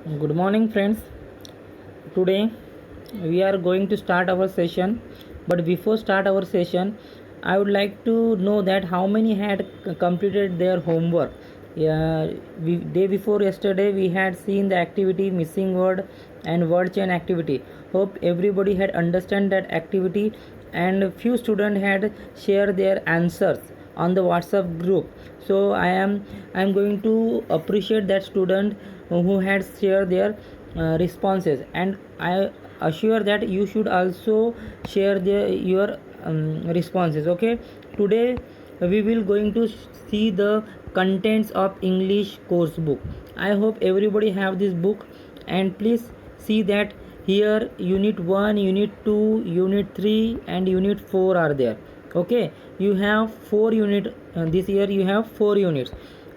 Good morning, friends. Today we are going to start our session. But before start our session, I would like to know that how many had completed their homework. Day before yesterday we had seen the activity missing word and word chain activity. Hope everybody had understand that activity, and few students had shared their answers on the WhatsApp group. So I am going to appreciate that student who had shared their responses, and I assure that you should also share your responses. Okay, today we will going to see the contents of English course book. I hope everybody have this book, and please see that here unit 1, unit 2, unit 3 and unit 4 are there. Okay, you have 4 unit, this year you have 4 units.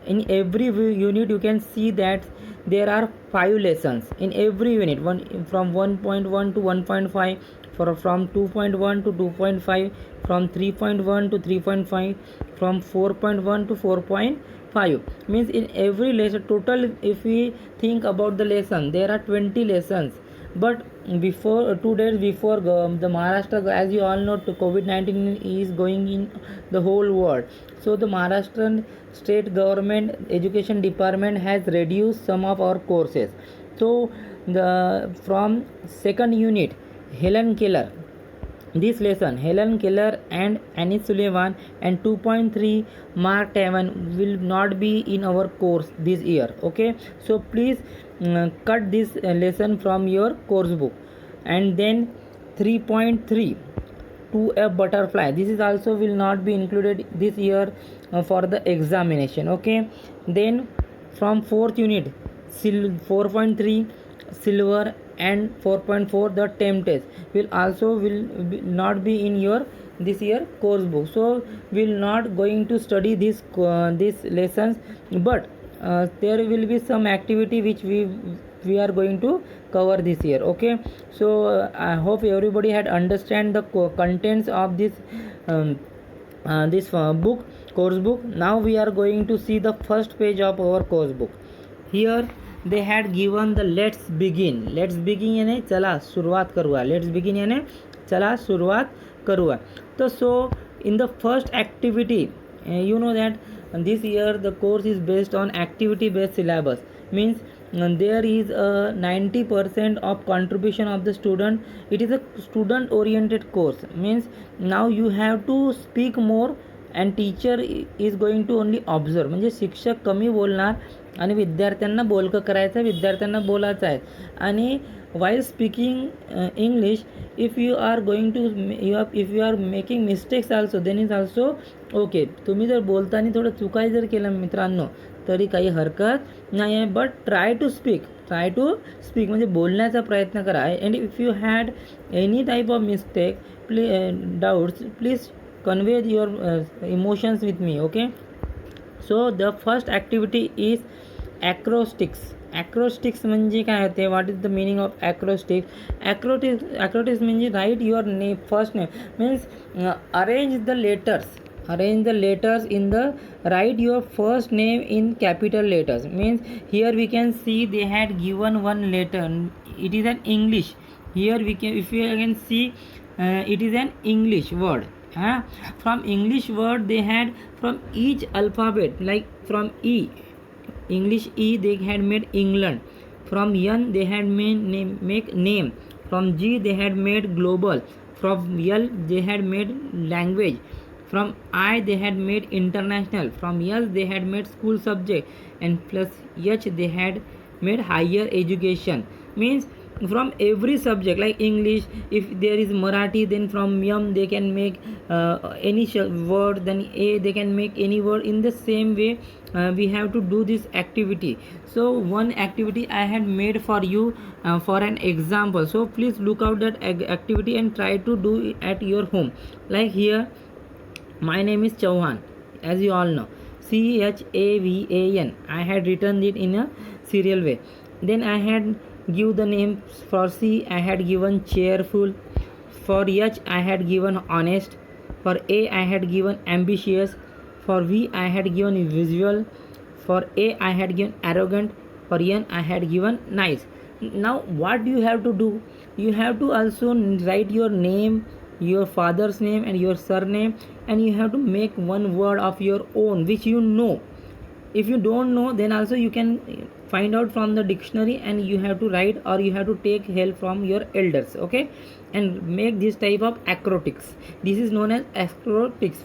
In every unit you can see that there are 5 lessons in every unit, one from 1.1 to 1.5, from 2.1 to 2.5, from 3.1 to 3.5, from 4.1 to 4.5. Means in every lesson total, if we think about the lesson, there are 20 lessons. But before 2 days before, the Maharashtra, as you all know, COVID-19 is going in the whole world. So the Maharashtrian state government education department has reduced some of our courses. So the from second unit, Helen Keller, this lesson, Helen Keller and Annie Sullivan and 2.3 Mark Taven will not be in our course this year. Okay, so please cut this lesson from your course book. And then 3.3 to a butterfly, this is also will not be included this year for the examination. Okay, then from fourth unit, 4.3 silver and 4.4 the tempest will also will not be in your this year course book. So will not going to study these lessons, but there will be some activity which we are going to cover this year. Okay, so I hope everybody had understand the contents of this book, course book. Now we are going to see the first page of our course book. Here they had given the let's begin याने चला सुरुवात करूया, let's begin याने चला सुरुवात करूया. So in the first activity, you know that this year the course is based on activity based syllabus. Means there is a 90% of contribution of the student. It is a student oriented course. Means now you have to speak more and teacher is going to only observe. म्हणजे शिक्षक कमी बोलणार आणि विद्यार्थ्यांना बोलकं करायचं, विद्यार्थ्यांना बोलायचं आहे. आणि while speaking English, if you are going to if you are making mistakes also, then is also okay. तुम्ही जर बोलताना थोडं चुकाई जर केलं मित्रांनो तरी काही हरकत नाही आहे. बट ट्राय टू स्पीक म्हणजे बोलण्याचा प्रयत्न करा. And if you had any type of mistake, doubts, please convey your emotions with me. Okay, so the first activity is acrostics म्हणजे काय होते, what is the meaning of acrostics म्हणजे write your name, first name. Means arrange the letters in the, write your first name in capital letters. Means here we can see they had given one letter, it is an English. Here we can, if you can see, it is an English word. From English word they had, from each alphabet, like from E, English E, they had made England. From N they had made name. From G they had made global. From L they had made language. From I they had made international. From S they had made school subject, and plus H they had made higher education. Means from every subject, like English, if there is Marathi, then from M they can make any word, then A they can make any word. In the same way we have to do this activity. So one activity I had made for you for an example. So please look out that activity and try to do it at your home. Like here, my name is Chauhan, as you all know, Chavan. I had written it in a serial way. Then I had give the name. For C I had given cheerful. For H I had given honest. For A I had given ambitious. For V I had given visual. For A I had given arrogant. Aryan, I had given nice. Now what you have to do? You have to also write your name, your father's name and your surname, and you have to make one word of your own which you know. If you don't know, then also you can find out from the dictionary, and you have to write or you have to take help from your elders, okay, and make this type of acrostics. This is known as acrostics.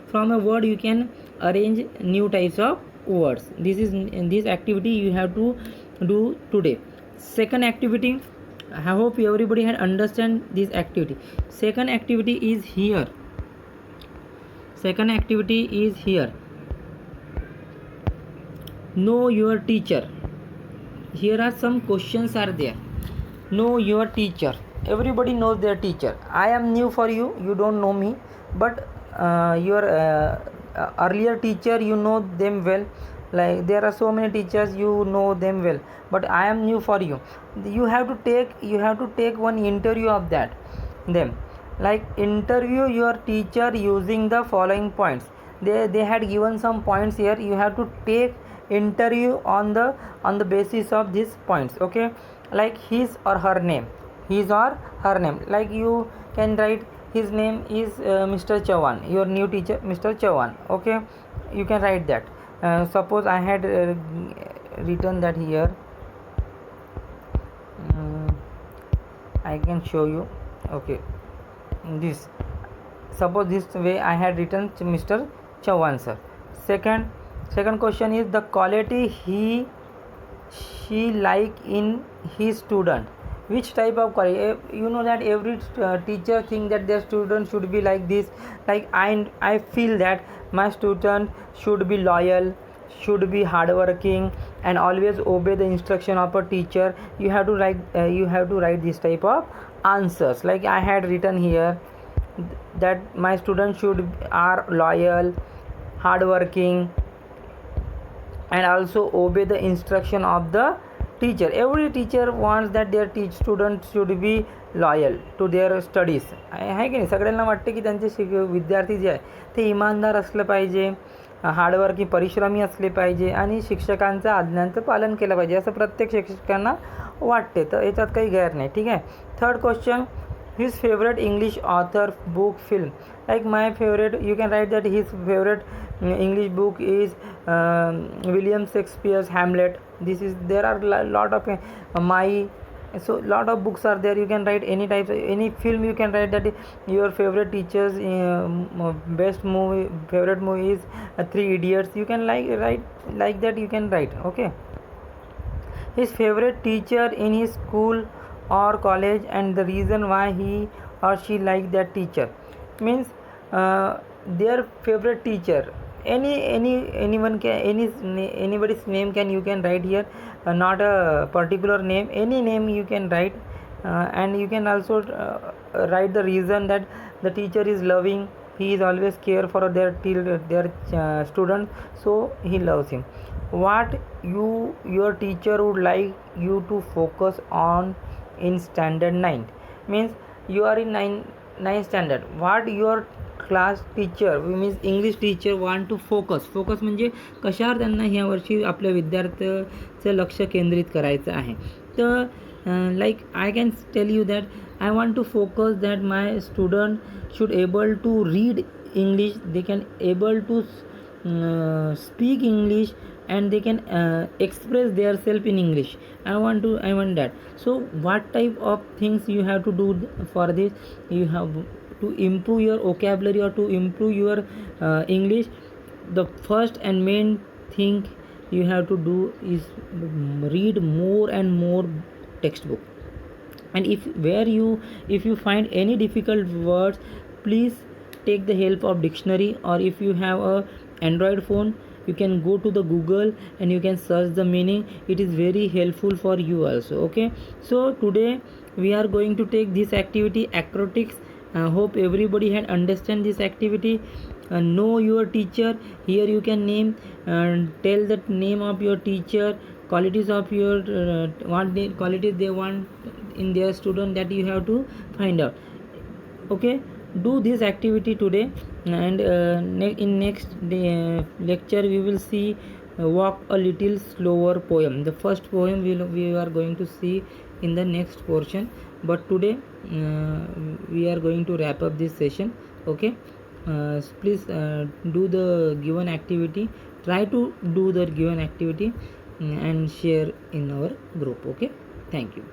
From a word you can arrange new types of words. This is this activity you have to do today. Second activity, I hope everybody had understand this activity. Second activity is here. Second activity is here. Know your teacher. Here are some questions are there. Know your teacher. Everybody knows their teacher. I am new for you, you don't know me, but your earlier teacher, you know them well. Like there are so many teachers, you know them well, but I am new for you. You have to take one interview of that them. Like interview your teacher using the following points. They had given some points here. You have to take interview on the basis of these points, okay. Like his or her name. Like you can write his name is Mr. Chauhan, your new teacher Mr. Chauhan, okay. You can write that. Suppose I had written that here. I can show you, okay. This, suppose this way I had written Mr. Chauhan sir. Second question is the quality she like in his student. Which type of quality? You know that every teacher think that their student should be like this. Like I feel that my student should be loyal, should be hardworking, and always obey the instruction of a teacher. You have to write this type of answers. Like I had written here that my student are loyal, hardworking, and also obey the instruction of the teacher. Every teacher wants that their students should be loyal to their studies आहे की नाही. सगळ्यांना वाटते की त्यांचे विद्यार्थी जे आहे ते इमानदार असलं पाहिजे, हार्डवर्किंग परिश्रमी असले पाहिजे आणि शिक्षकांचं आज्ञांचं पालन केलं पाहिजे असं प्रत्येक शिक्षकांना वाटते. तर याच्यात काही गैर नाही. ठीक आहे. Third question, his favorite English author, book, film. Like my favorite, you can write that his favorite English book is William Shakespeare's Hamlet. There are lot of so lot of books are there. You can write any type, any film. You can write that your favorite teachers best movie, favorite movie is Three Idiots. You can write like that. You can write, okay. His favorite teacher in his school or college and the reason why he or she liked that teacher. Means their favorite teacher. Anyone can, anybody's name you can write here. Not a particular name, any name you can write. And you can also write the reason that the teacher is loving. He is always care for their student, so he loves him. What your teacher would like you to focus on in standard 9. Means you are in 9 standard. What your class teacher means English teacher want to focus म्हणजे कशावर त्यांना ह्या वर्षी आपल्या विद्यार्थ्याचं लक्ष केंद्रित करायचं आहे. तर like I can tell you that I want to focus that my student should able to read English, they can able to speak English and they can express their self in English. I want that. So what type of things you have to do for this? You have to improve your vocabulary or to improve your English. The first and main thing you have to do is read more and more textbook. And if you find any difficult words, please take the help of dictionary, or if you have a Android phone, you can go to the Google and you can search the meaning. It is very helpful for you also, okay. So today we are going to take this activity, acrostics. Hope everybody had understand this activity. Know your teacher. Here you can name tell the name of your teacher, qualities of your qualities they want in their student, that you have to find out, okay. Do this activity today, and in next lecture we will see walk a little slower poem. The first poem we are going to see in the next portion, but today we are going to wrap up this session. Okay, please do the given activity, try to do the given activity, and share in our group. Okay, thank you.